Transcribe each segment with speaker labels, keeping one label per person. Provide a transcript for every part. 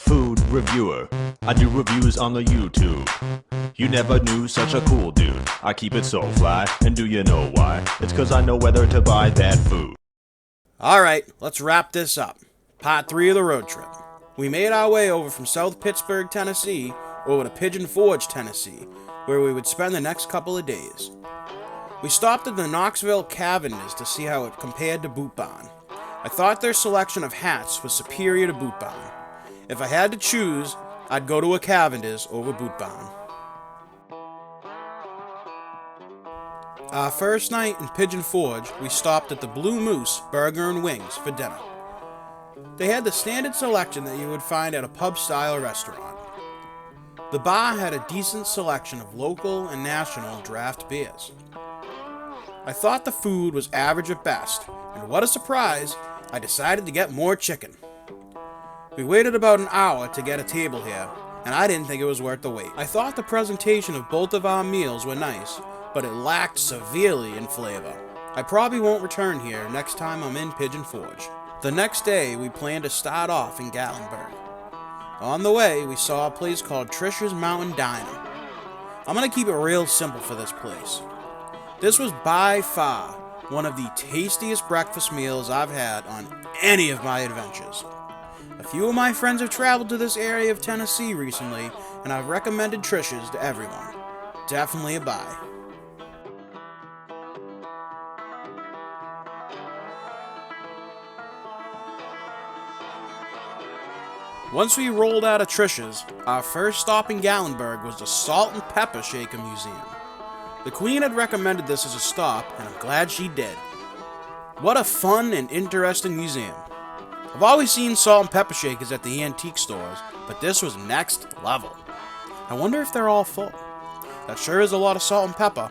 Speaker 1: food reviewer. I do reviews on the YouTube. You never knew such a cool dude. I keep it so fly, and do you know why? It's 'cause I know whether to buy that food.
Speaker 2: Alright, let's wrap this up. Part 3 of the road trip. We made our way over from South Pittsburgh, Tennessee, over to Pigeon Forge, Tennessee, where we would spend the next couple of days. We stopped at the Knoxville Cavendish to see how it compared to Boot Barn. I thought their selection of hats was superior to Boot Barn. If I had to choose, I'd go to a Cavendish over Boot Barn. Our first night in Pigeon Forge, we stopped at the Blue Moose Burger and Wings for dinner. They had the standard selection that you would find at a pub-style restaurant. The bar had a decent selection of local and national draft beers. I thought the food was average at best, and what a surprise, I decided to get more chicken. We waited about an hour to get a table here, and I didn't think it was worth the wait. I thought the presentation of both of our meals were nice, but it lacked severely in flavor. I probably won't return here next time I'm in Pigeon Forge. The next day, we planned to start off in Gatlinburg. On the way, we saw a place called Trish's Mountain Diner. I'm gonna keep it real simple for this place. This was by far one of the tastiest breakfast meals I've had on any of my adventures. A few of my friends have traveled to this area of Tennessee recently, and I've recommended Trish's to everyone. Definitely a buy. Once we rolled out of Trish's, our first stop in Gatlinburg was the Salt and Pepper Shaker Museum. The Queen had recommended this as a stop, and I'm glad she did. What a fun and interesting museum. I've always seen salt and pepper shakers at the antique stores, but this was next level. I wonder if they're all full. That sure is a lot of salt and pepper.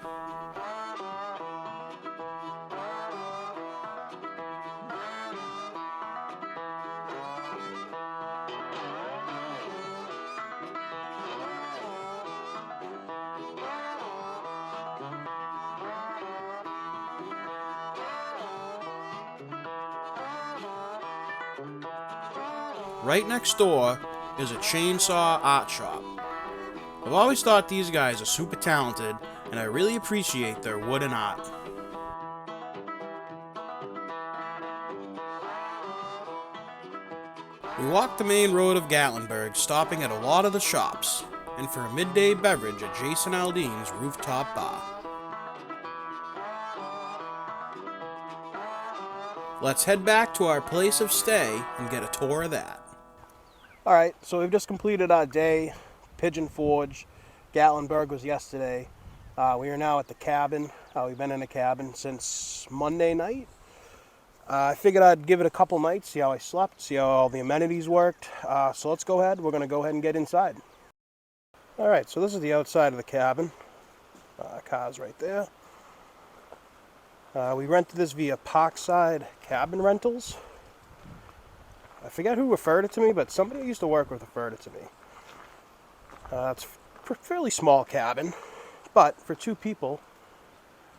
Speaker 2: Right next door is a chainsaw art shop. I've always thought these guys are super talented, and I really appreciate their wooden art. We walked the main road of Gatlinburg, stopping at a lot of the shops, and for a midday beverage at Jason Aldean's rooftop bar. Let's head back to our place of stay and get a tour of that. Alright, so we've just completed our day. Pigeon Forge, Gatlinburg was yesterday. We are now at the cabin. We've been in a cabin since Monday night. I figured I'd give it a couple nights, see how I slept, see how all the amenities worked. So let's go ahead. We're going to go ahead and get inside. Alright, so this is the outside of the cabin. Car's right there. We rented this via Parkside Cabin Rentals. I forget who referred it to me, but somebody I used to work with referred it to me. It's a fairly small cabin, but for 2 people,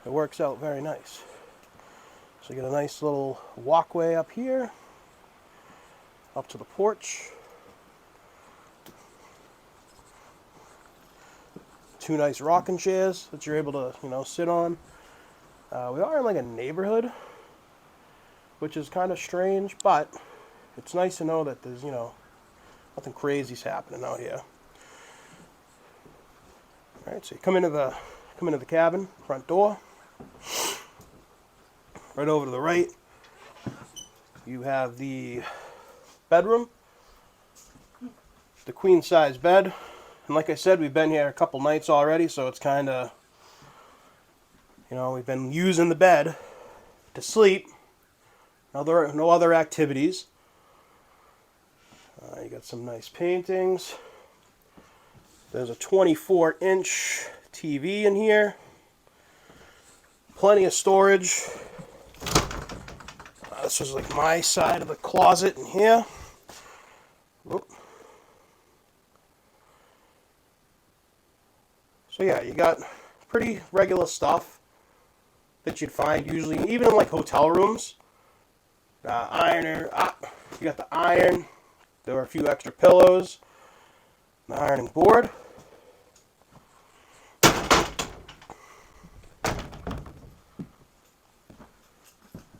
Speaker 2: it works out very nice. So you get a nice little walkway up here, up to the porch. 2 nice rocking chairs that you're able to, sit on. We are in like a neighborhood, which is kind of strange, but it's nice to know that there's, nothing crazy's happening out here. All right, so you come into the cabin, front door. Right over to the right, you have the bedroom, the queen size bed. And like I said, we've been here a couple nights already, so it's kind of, we've been using the bed to sleep. No other activities. You got some nice paintings. There's a 24-inch TV in here. Plenty of storage. This is like my side of the closet in here. Whoop. So yeah, you got pretty regular stuff that you'd find usually, even in like hotel rooms. Ironer, you got the iron,
Speaker 3: There were a few extra pillows, an ironing board.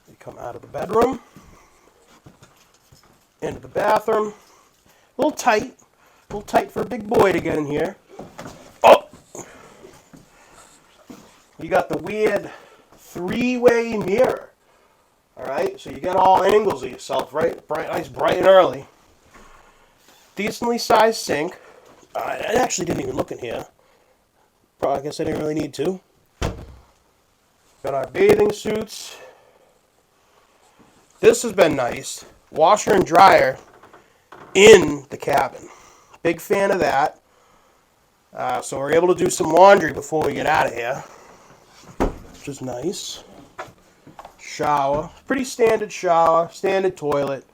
Speaker 3: You come out of the bedroom, into the bathroom. A little tight for a big boy to get in here. Oh! You got the weird three-way mirror. Alright, so you get all angles of yourself, right? Nice, bright and early. Decently sized sink. I actually didn't even look in here. Probably, I guess I didn't really need to. Got our bathing suits. This has been nice. Washer and dryer in the cabin. Big fan of that. So we're able to do some laundry before we get out of here, which is nice. Shower. Pretty standard shower. Standard toilet.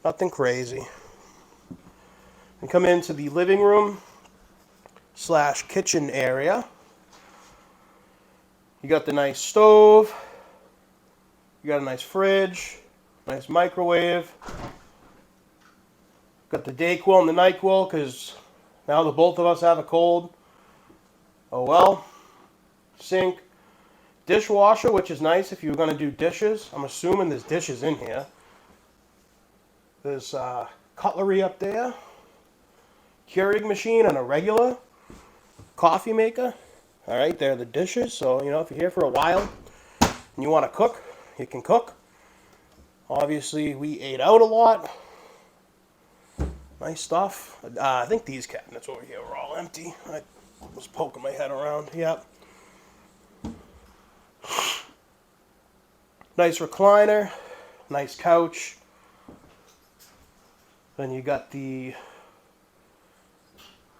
Speaker 3: Nothing crazy. And come into the living room / kitchen area. You got the nice stove. You got a nice fridge. Nice microwave. Got the Dayquil and the NyQuil because now the both of us have a cold. Oh well. Sink. Dishwasher, which is nice if you're going to do dishes. I'm assuming there's dishes in here. There's cutlery up there. Keurig machine and a regular coffee maker. Alright, there are the dishes. So, you know, if you're here for a while and you want to cook, you can cook. Obviously, we ate out a lot. Nice stuff. I think these cabinets over here were all empty. I was poking my head around. Yep. Nice recliner. Nice couch. Then you got the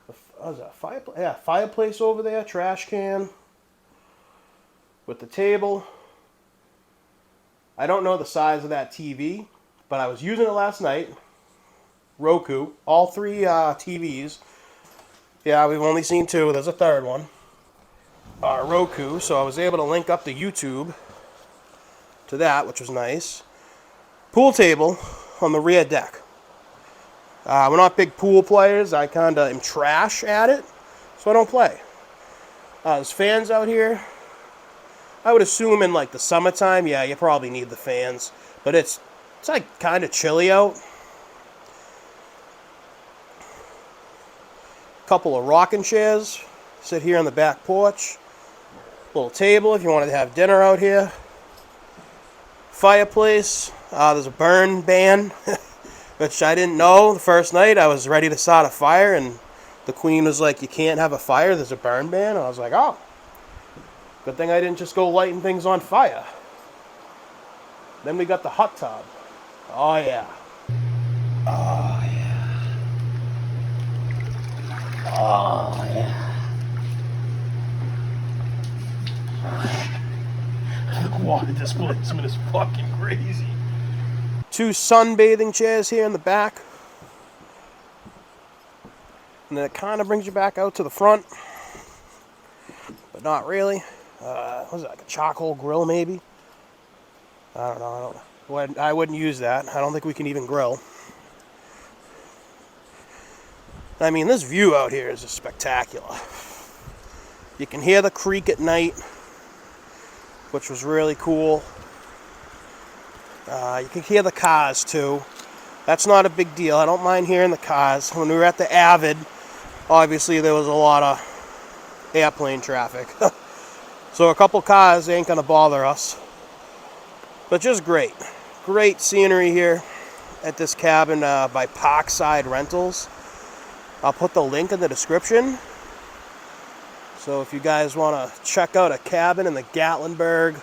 Speaker 3: what was that, fireplace? Yeah, fireplace over there. Trash can. With the table. I don't know the size of that TV, but I was using it last night. Roku, all three TVs. Yeah, we've only seen two. There's a third one. Roku, so I was able to link up the YouTube to that, which was nice. Pool table on the rear deck. We're not big pool players. I kind of am trash at it, so I don't play. There's fans out here. I would assume in like the summertime, yeah, you probably need the fans, but it's like kind of chilly out. Couple of rocking chairs sit here on the back porch. Little table if you wanted to have dinner out here. Fireplace. There's a burn ban, which I didn't know the first night. I was ready to start a fire, and the queen was like, "You can't have a fire. There's a burn ban." And I was like, "Oh, good thing I didn't just go lighting things on fire." Then we got the hot tub. Oh yeah. Oh yeah. Oh, yeah. The water displacement is fucking crazy. Two sunbathing chairs here in the back. And then it kind of brings you back out to the front. But not really. What was it, like a charcoal grill maybe? I don't know. I wouldn't use that. I don't think we can even grill. I mean, this view out here is just spectacular. You can hear the creek at night, which was really cool. You can hear the cars too. That's not a big deal. I don't mind hearing the cars. When we were at the Avid, obviously there was a lot of airplane traffic. So a couple cars ain't gonna bother us. But just great. Great scenery here at this cabin by Parkside Rentals. I'll put the link in the description. So if you guys want to check out a cabin in the Gatlinburg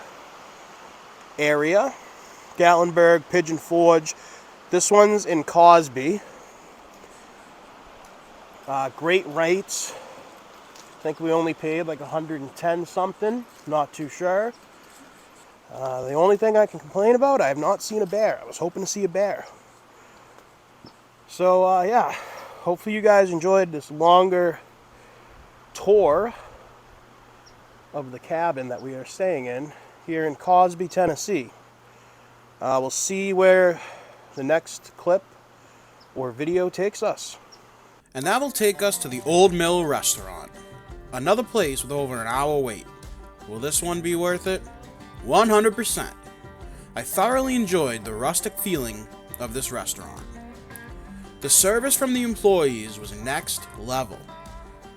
Speaker 3: area, Gatlinburg, Pigeon Forge. This one's in Cosby. Great rates. I think we only paid like 110 something. Not too sure. The only thing I can complain about, I have not seen a bear. I was hoping to see a bear. So yeah. Hopefully you guys enjoyed this longer tour of the cabin that we are staying in here in Cosby, Tennessee. We'll see where the next clip or video takes us.
Speaker 2: And that will take us to the Old Mill Restaurant. Another place with over an hour wait. Will this one be worth it? 100%. I thoroughly enjoyed the rustic feeling of this restaurant. The service from the employees was next level.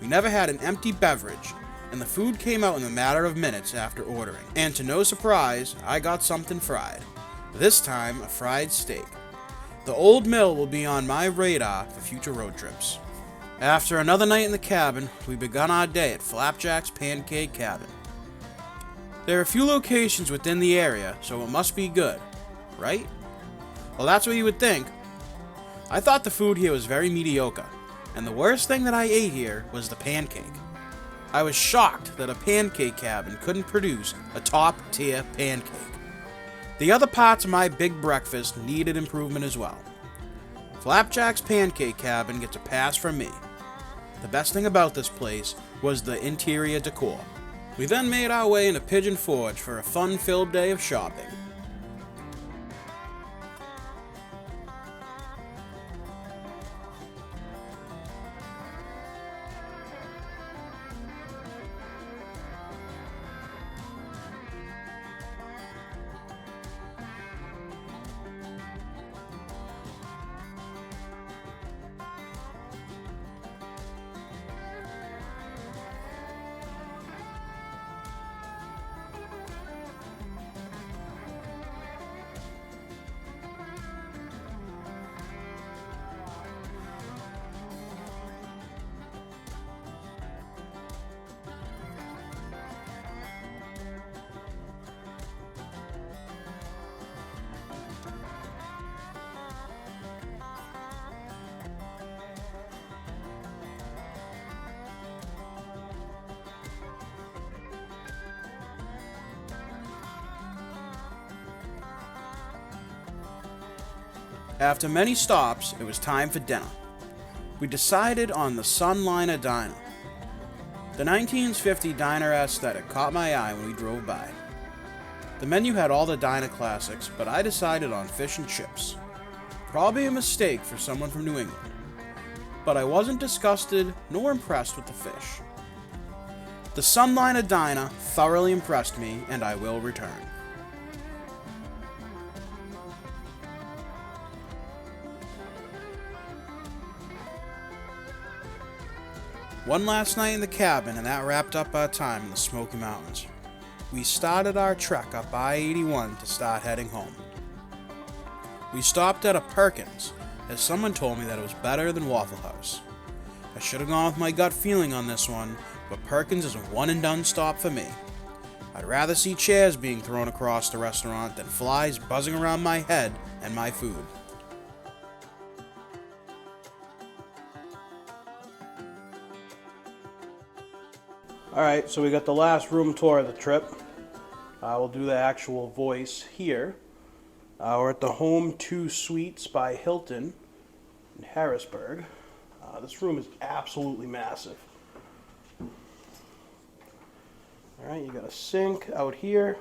Speaker 2: We never had an empty beverage, and the food came out in a matter of minutes after ordering. And to no surprise, I got something fried. This time, a fried steak. The Old Mill will be on my radar for future road trips. After another night in the cabin, we begun our day at Flapjack's Pancake Cabin. There are a few locations within the area, so it must be good, right? Well, that's what you would think. I thought the food here was very mediocre, and the worst thing that I ate here was the pancake. I was shocked that a pancake cabin couldn't produce a top-tier pancake. The other parts of my big breakfast needed improvement as well. Flapjack's Pancake Cabin gets a pass from me. The best thing about this place was the interior decor. We then made our way into Pigeon Forge for a fun-filled day of shopping. After many stops, it was time for dinner. We decided on the Sunliner Diner. The 1950 diner aesthetic caught my eye when we drove by. The menu had all the diner classics, but I decided on fish and chips. Probably a mistake for someone from New England, but I wasn't disgusted nor impressed with the fish. The Sunliner Diner thoroughly impressed me, and I will return. One last night in the cabin, and that wrapped up our time in the Smoky Mountains. We started our trek up I-81 to start heading home. We stopped at a Perkins, as someone told me that it was better than Waffle House. I should have gone with my gut feeling on this one, but Perkins is a one-and-done stop for me. I'd rather see chairs being thrown across the restaurant than flies buzzing around my head and my food.
Speaker 3: Alright, so we got the last room tour of the trip. We'll do the actual voice here. We're at the Home 2 Suites by Hilton in Harrisburg. This room is absolutely massive. Alright, you got a sink out here,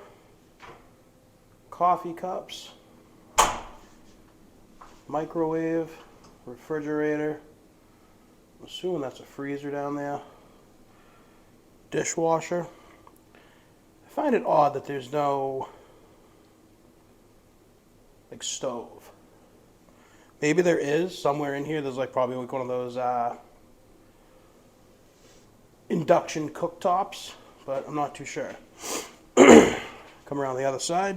Speaker 3: coffee cups, microwave, refrigerator. I'm assuming that's a freezer down there. Dishwasher. I find it odd that there's no stove. Maybe there is somewhere in here. There's probably one of those induction cooktops, but I'm not too sure. Come around the other side.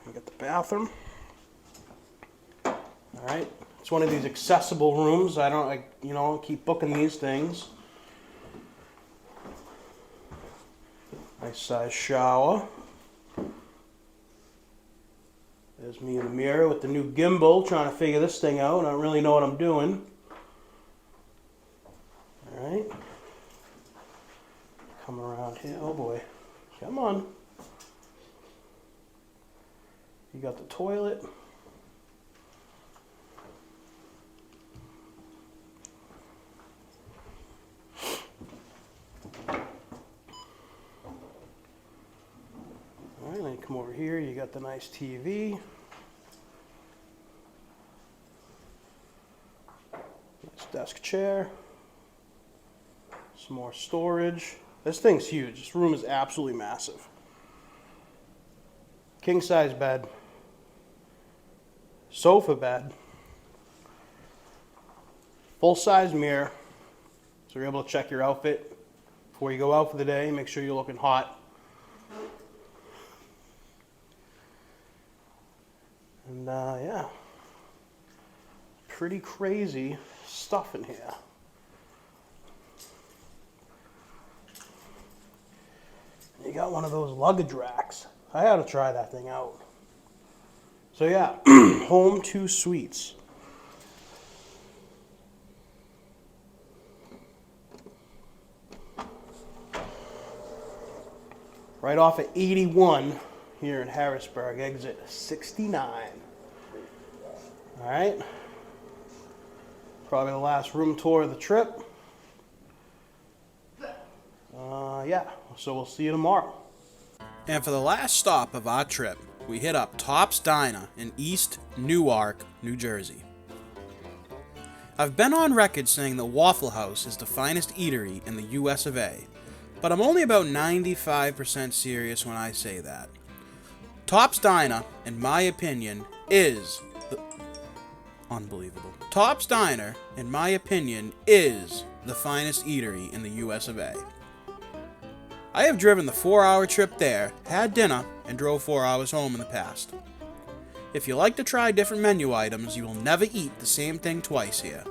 Speaker 3: We got the bathroom. All right, it's one of these accessible rooms. I keep booking these things. Nice size shower. There's me in the mirror with the new gimbal, trying to figure this thing out. I don't really know what I'm doing. Alright. Come around here. Oh boy. Come on. You got the toilet. Alright, then you come over here, you got the nice TV. Desk chair. Some more storage. This thing's huge. This room is absolutely massive. King size bed. Sofa bed. Full size mirror. So you're able to check your outfit before you go out for the day. Make sure you're looking hot. And yeah. Pretty crazy stuff in here. You got one of those luggage racks. I had to try that thing out. So yeah, home 2 suites. Right off at 81 here in Harrisburg, exit 69. All right. Probably the last room tour of the trip. Yeah, so we'll see you tomorrow.
Speaker 2: And for the last stop of our trip, we hit up Top's Diner in East Newark, New Jersey. I've been on record saying that Waffle House is the finest eatery in the US of A, but I'm only about 95% serious when I say that. Top's Diner, in my opinion, is unbelievable. Top's Diner, in my opinion, is the finest eatery in the US of A. I have driven the 4-hour trip there, had dinner, and drove 4 hours home in the past. If you like to try different menu items, you will never eat the same thing twice here.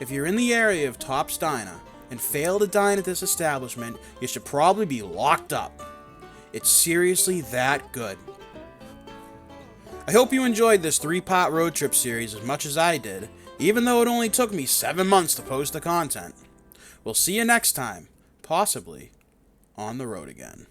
Speaker 2: If you're in the area of Top's Diner and fail to dine at this establishment, you should probably be locked up. It's seriously that good. I hope you enjoyed this 3-part road trip series as much as I did, even though it only took me 7 months to post the content. We'll see you next time, possibly on the road again.